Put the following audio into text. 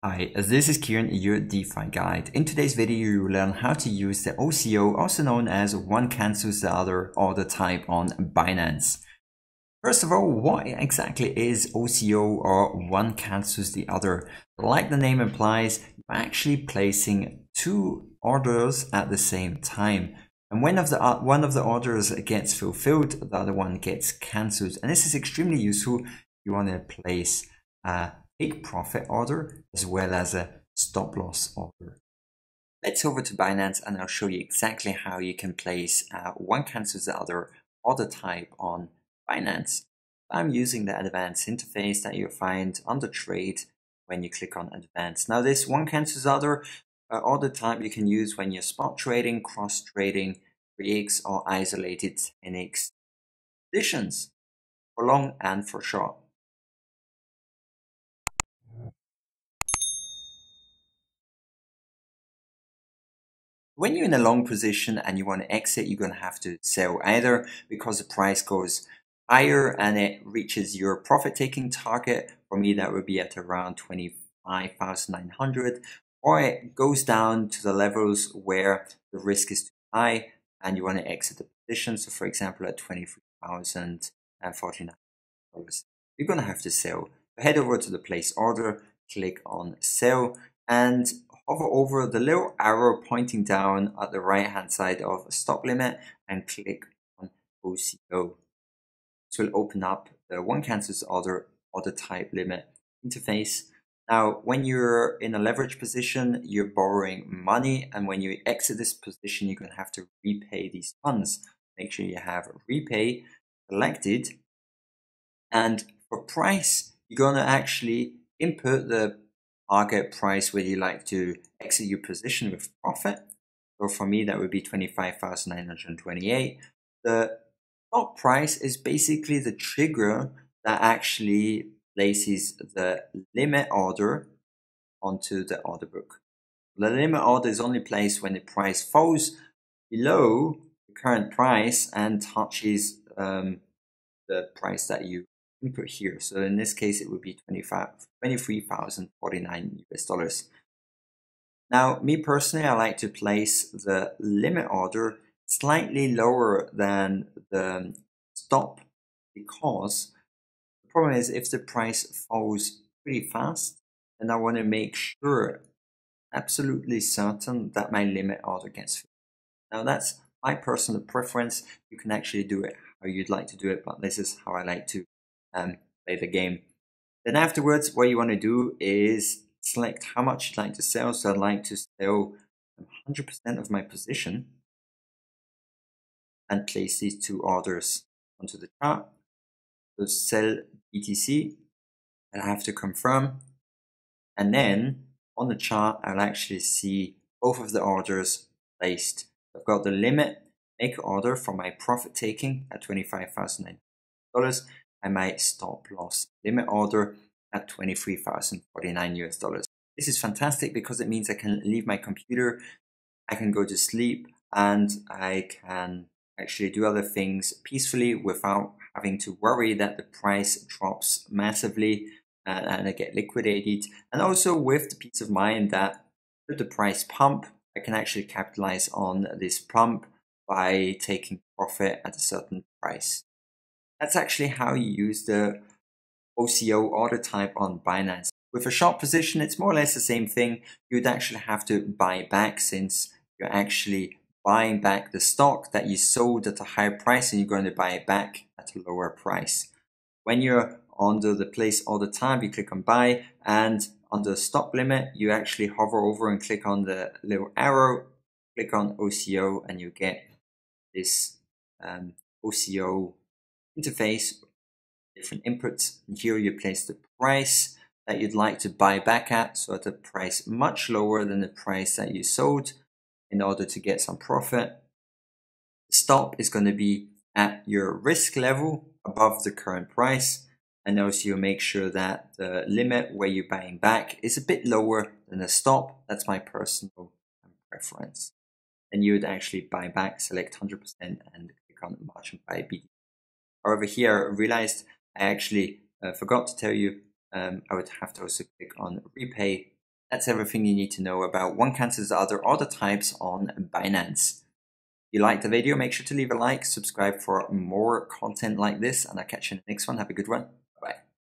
Hi, this is Kieran, your DeFi guide. In today's video, you will learn how to use the OCO, also known as one cancels the other order type on Binance. First of all, what exactly is OCO or one cancels the other? Like the name implies, you're actually placing two orders at the same time. And when one of the orders gets fulfilled, the other one gets cancelled. And this is extremely useful if you want to place a take profit order as well as a stop loss order. Let's over to Binance and I'll show you exactly how you can place one cancels the other order type on Binance. I'm using the advanced interface that you'll find under trade when you click on advanced. Now this one cancels the other order type you can use when you're spot trading, cross trading, 3x or isolated 10x positions for long and for short. When you're in a long position and you want to exit, you're going to have to sell either because the price goes higher and it reaches your profit taking target. For me, that would be at around 25,900, or it goes down to the levels where the risk is too high and you want to exit the position. So for example, at $23,049, you're going to have to sell. So head over to the place order, click on sell, and hover over the little arrow pointing down at the right hand side of stop limit and click on OCO. This will open up the one cancels order type limit interface. Now, when you're in a leverage position, you're borrowing money, and when you exit this position, you're going to have to repay these funds. Make sure you have repay selected, and for price, you're going to actually input the target price where you like to exit your position with profit. So for me, that would be 25,928. The top price is basically the trigger that actually places the limit order onto the order book. The limit order is only placed when the price falls below the current price and touches the price that you input here. So in this case, it would be $23,049. Now, me personally, I like to place the limit order slightly lower than the stop, because the problem is if the price falls pretty fast, then I want to make sure, absolutely certain, that my limit order gets filled. Now that's my personal preference. You can actually do it how you'd like to do it, but this is how I like to play the game. Then afterwards, what you want to do is select how much you'd like to sell. So I'd like to sell 100% of my position and place these two orders onto the chart. So sell BTC, I have to confirm, and then on the chart I'll actually see both of the orders placed. I've got the limit make order for my profit taking at $25,900 and my stop loss limit order at $23,049. This is fantastic because it means I can leave my computer, I can go to sleep, and I can actually do other things peacefully without having to worry that the price drops massively and I get liquidated. And also with the peace of mind that should the price pump, I can actually capitalize on this pump by taking profit at a certain price. That's actually how you use the OCO order type on Binance. With a short position, it's more or less the same thing. You would actually have to buy back, since you're actually buying back the stock that you sold at a higher price and you're going to buy it back at a lower price. When you're under the place order type, you click on buy, and under stop limit, you actually hover over and click on the little arrow, click on OCO, and you get this OCO interface, different inputs. And here you place the price that you'd like to buy back at, so at a price much lower than the price that you sold in order to get some profit. The stop is going to be at your risk level above the current price, and also you make sure that the limit where you're buying back is a bit lower than the stop. That's my personal preference. And you would actually buy back, select 100% and click on margin buy BTC. However, here I realized I actually forgot to tell you I would have to also click on repay That's everything you need to know about one cancels the other order types on Binance. If you liked the video, make sure to leave a like, subscribe for more content like this, and I'll catch you in the next one. Have a good one.